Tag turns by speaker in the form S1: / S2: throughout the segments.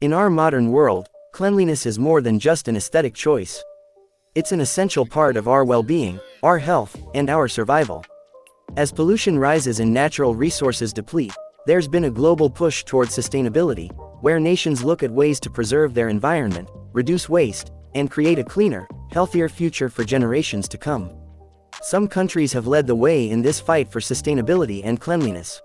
S1: In our modern world, cleanliness is more than just an aesthetic choice. It's an essential part of our well-being, our health, and our survival. As pollution rises and natural resources deplete, there's been a global push towards sustainability, where nations look at ways to preserve their environment, reduce waste, and create a cleaner, healthier future for generations to come. Some countries have led the way in this fight for sustainability and cleanliness.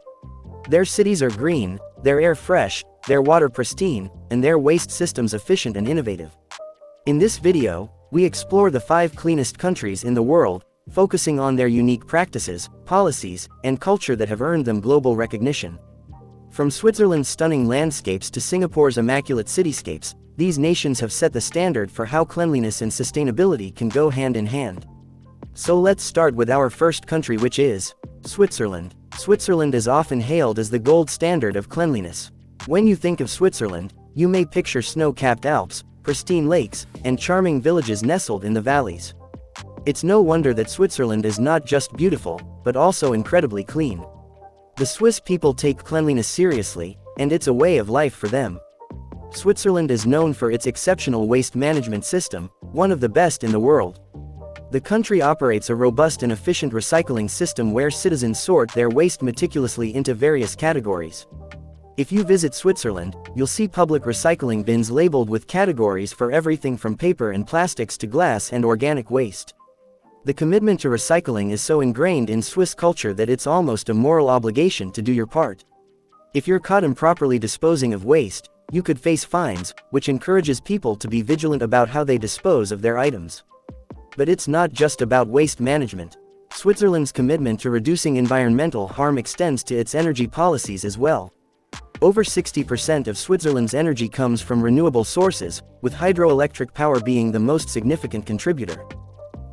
S1: Their cities are green, their air fresh, their water pristine, and their waste systems efficient and innovative. In this video, we explore the 5 cleanest countries in the world, focusing on their unique practices, policies, and culture that have earned them global recognition. From Switzerland's stunning landscapes to Singapore's immaculate cityscapes, these nations have set the standard for how cleanliness and sustainability can go hand in hand. So let's start with our first country, which is Switzerland. Switzerland is often hailed as the gold standard of cleanliness. When you think of Switzerland, you may picture snow-capped Alps, pristine lakes, and charming villages nestled in the valleys. It's no wonder that Switzerland is not just beautiful, but also incredibly clean. The Swiss people take cleanliness seriously, and it's a way of life for them. Switzerland is known for its exceptional waste management system, one of the best in the world. The country operates a robust and efficient recycling system where citizens sort their waste meticulously into various categories. If you visit Switzerland, you'll see public recycling bins labeled with categories for everything from paper and plastics to glass and organic waste. The commitment to recycling is so ingrained in Swiss culture that it's almost a moral obligation to do your part. If you're caught improperly disposing of waste, you could face fines, which encourages people to be vigilant about how they dispose of their items. But it's not just about waste management. Switzerland's commitment to reducing environmental harm extends to its energy policies as well. Over 60% of Switzerland's energy comes from renewable sources, with hydroelectric power being the most significant contributor.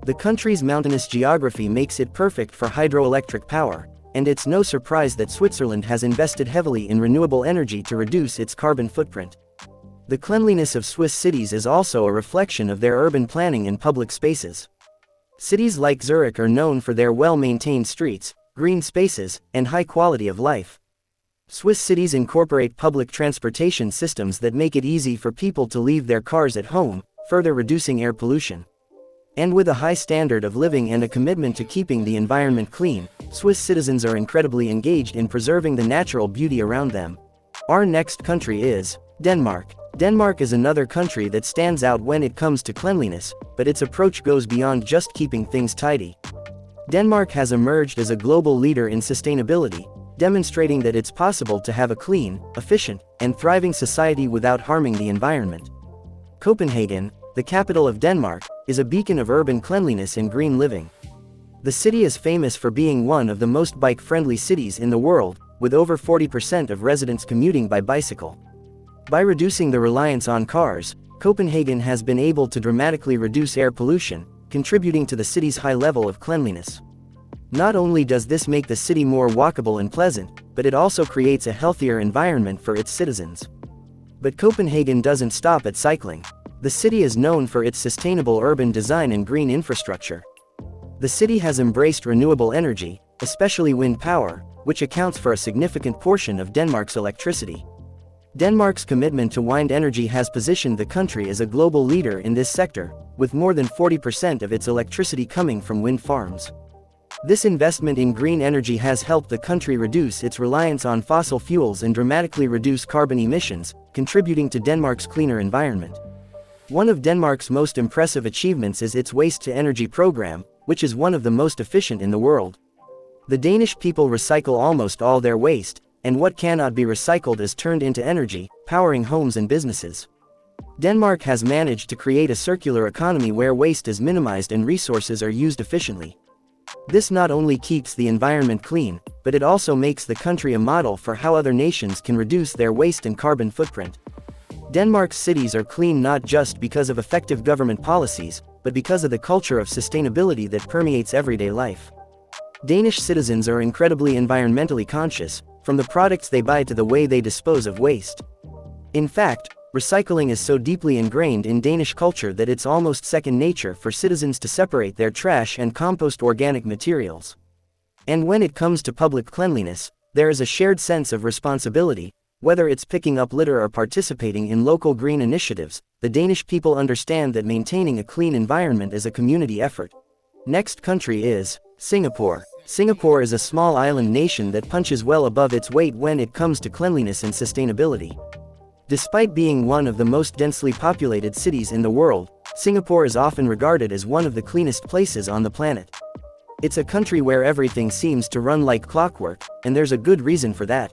S1: The country's mountainous geography makes it perfect for hydroelectric power, and it's no surprise that Switzerland has invested heavily in renewable energy to reduce its carbon footprint. The cleanliness of Swiss cities is also a reflection of their urban planning and public spaces. Cities like Zurich are known for their well-maintained streets, green spaces, and high quality of life. Swiss cities incorporate public transportation systems that make it easy for people to leave their cars at home, further reducing air pollution. And with a high standard of living and a commitment to keeping the environment clean, Swiss citizens are incredibly engaged in preserving the natural beauty around them. Our next country is Denmark. Denmark is another country that stands out when it comes to cleanliness, but its approach goes beyond just keeping things tidy. Denmark has emerged as a global leader in sustainability, demonstrating that it's possible to have a clean, efficient, and thriving society without harming the environment. Copenhagen, the capital of Denmark, is a beacon of urban cleanliness and green living. The city is famous for being one of the most bike-friendly cities in the world, with over 40% of residents commuting by bicycle. By reducing the reliance on cars, Copenhagen has been able to dramatically reduce air pollution, contributing to the city's high level of cleanliness. Not only does this make the city more walkable and pleasant, but it also creates a healthier environment for its citizens. But Copenhagen doesn't stop at cycling. The city is known for its sustainable urban design and green infrastructure. The city has embraced renewable energy, especially wind power, which accounts for a significant portion of Denmark's electricity. Denmark's commitment to wind energy has positioned the country as a global leader in this sector, with more than 40% of its electricity coming from wind farms. This investment in green energy has helped the country reduce its reliance on fossil fuels and dramatically reduce carbon emissions, contributing to Denmark's cleaner environment. One of Denmark's most impressive achievements is its waste-to-energy program, which is one of the most efficient in the world. The Danish people recycle almost all their waste, and what cannot be recycled is turned into energy, powering homes and businesses. Denmark has managed to create a circular economy where waste is minimized and resources are used efficiently. This not only keeps the environment clean, but it also makes the country a model for how other nations can reduce their waste and carbon footprint. Denmark's cities are clean not just because of effective government policies, but because of the culture of sustainability that permeates everyday life. Danish citizens are incredibly environmentally conscious, from the products they buy to the way they dispose of waste. In fact, recycling is so deeply ingrained in Danish culture that it's almost second nature for citizens to separate their trash and compost organic materials. And when it comes to public cleanliness, there is a shared sense of responsibility, Whether it's picking up litter or participating in local green initiatives, the Danish people understand that maintaining a clean environment is a community effort. Next country is Singapore. Singapore is a small island nation that punches well above its weight when it comes to cleanliness and sustainability. Despite being one of the most densely populated cities in the world, Singapore is often regarded as one of the cleanest places on the planet. It's a country where everything seems to run like clockwork, and there's a good reason for that.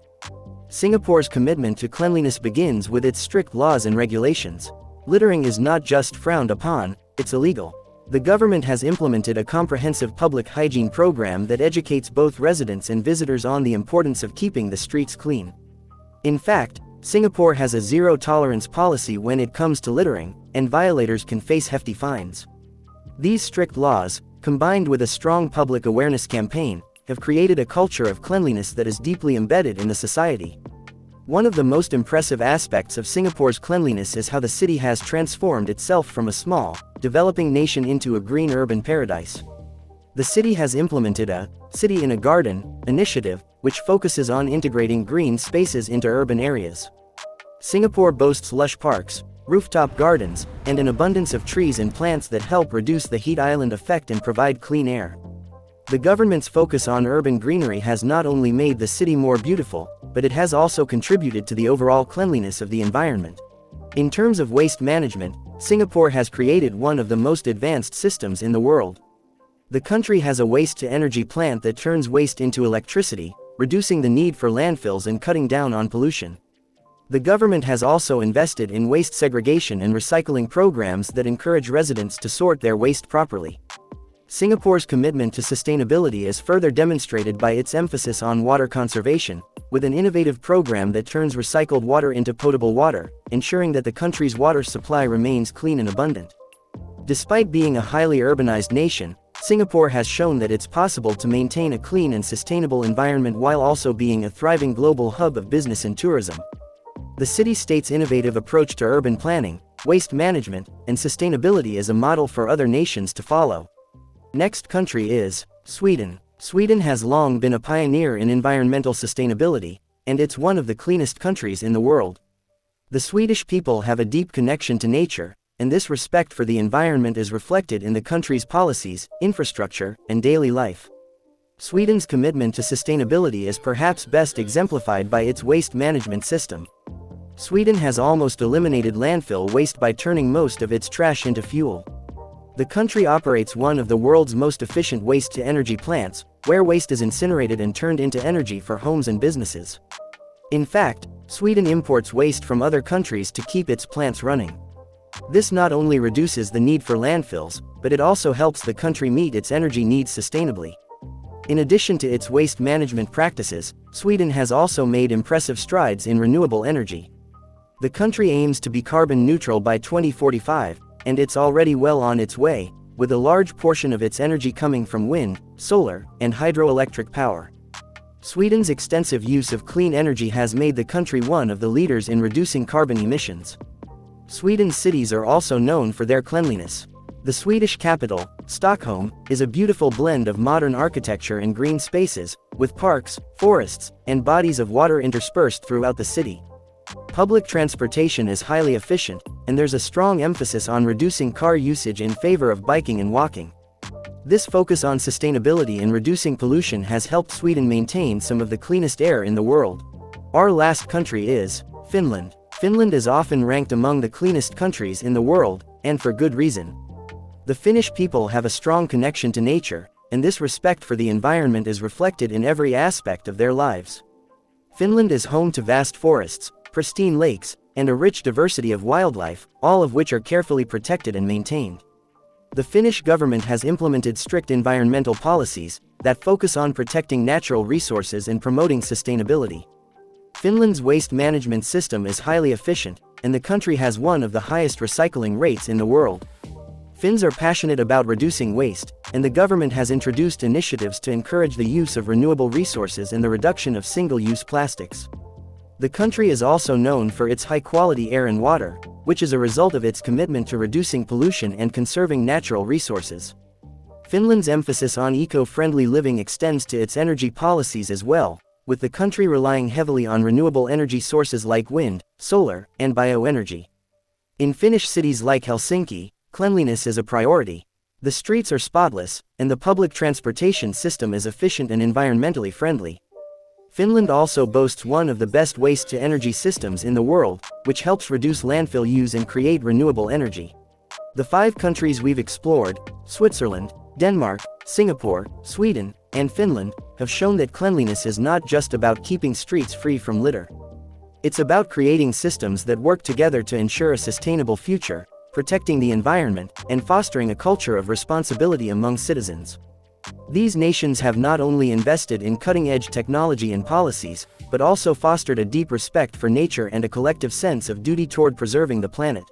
S1: Singapore's commitment to cleanliness begins with its strict laws and regulations. Littering is not just frowned upon, it's illegal. The government has implemented a comprehensive public hygiene program that educates both residents and visitors on the importance of keeping the streets clean. In fact, Singapore has a zero-tolerance policy when it comes to littering, and violators can face hefty fines. These strict laws, combined with a strong public awareness campaign, have created a culture of cleanliness that is deeply embedded in the society. One of the most impressive aspects of Singapore's cleanliness is how the city has transformed itself from a small, developing nation into a green urban paradise. The city has implemented a City in a Garden initiative, which focuses on integrating green spaces into urban areas. Singapore boasts lush parks, rooftop gardens, and an abundance of trees and plants that help reduce the heat island effect and provide clean air. The government's focus on urban greenery has not only made the city more beautiful, but it has also contributed to the overall cleanliness of the environment. In terms of waste management, Singapore has created one of the most advanced systems in the world. The country has a waste-to-energy plant that turns waste into electricity, reducing the need for landfills and cutting down on pollution. The government has also invested in waste segregation and recycling programs that encourage residents to sort their waste properly. Singapore's commitment to sustainability is further demonstrated by its emphasis on water conservation, with an innovative program that turns recycled water into potable water, ensuring that the country's water supply remains clean and abundant. Despite being a highly urbanized nation, Singapore has shown that it's possible to maintain a clean and sustainable environment while also being a thriving global hub of business and tourism. The city-state's innovative approach to urban planning, waste management, and sustainability is a model for other nations to follow. Next country is Sweden. Sweden has long been a pioneer in environmental sustainability, and it's one of the cleanest countries in the world. The Swedish people have a deep connection to nature, and this respect for the environment is reflected in the country's policies, infrastructure, and daily life. Sweden's commitment to sustainability is perhaps best exemplified by its waste management system. Sweden has almost eliminated landfill waste by turning most of its trash into fuel. The country operates one of the world's most efficient waste-to-energy plants, where waste is incinerated and turned into energy for homes and businesses. In fact, Sweden imports waste from other countries to keep its plants running. This not only reduces the need for landfills, but it also helps the country meet its energy needs sustainably. In addition to its waste management practices, Sweden has also made impressive strides in renewable energy. The country aims to be carbon neutral by 2045, and it's already well on its way, with a large portion of its energy coming from wind, solar, and hydroelectric power. Sweden's extensive use of clean energy has made the country one of the leaders in reducing carbon emissions. Sweden's cities are also known for their cleanliness. The Swedish capital, Stockholm, is a beautiful blend of modern architecture and green spaces, with parks, forests, and bodies of water interspersed throughout the city. Public transportation is highly efficient, and there's a strong emphasis on reducing car usage in favor of biking and walking. This focus on sustainability and reducing pollution has helped Sweden maintain some of the cleanest air in the world. Our last country is Finland. Finland is often ranked among the cleanest countries in the world, and for good reason. The Finnish people have a strong connection to nature, and this respect for the environment is reflected in every aspect of their lives. Finland is home to vast forests, pristine lakes, and a rich diversity of wildlife, all of which are carefully protected and maintained. The Finnish government has implemented strict environmental policies that focus on protecting natural resources and promoting sustainability. Finland's waste management system is highly efficient, and the country has one of the highest recycling rates in the world. Finns are passionate about reducing waste, and the government has introduced initiatives to encourage the use of renewable resources and the reduction of single-use plastics. The country is also known for its high-quality air and water, which is a result of its commitment to reducing pollution and conserving natural resources. Finland's emphasis on eco-friendly living extends to its energy policies as well, with the country relying heavily on renewable energy sources like wind, solar, and bioenergy. In Finnish cities like Helsinki, cleanliness is a priority. The streets are spotless, and the public transportation system is efficient and environmentally friendly. Finland also boasts one of the best waste-to-energy systems in the world, which helps reduce landfill use and create renewable energy. The 5 countries we've explored, Switzerland, Denmark, Singapore, Sweden, and Finland, have shown that cleanliness is not just about keeping streets free from litter. It's about creating systems that work together to ensure a sustainable future, protecting the environment, and fostering a culture of responsibility among citizens. These nations have not only invested in cutting-edge technology and policies, but also fostered a deep respect for nature and a collective sense of duty toward preserving the planet.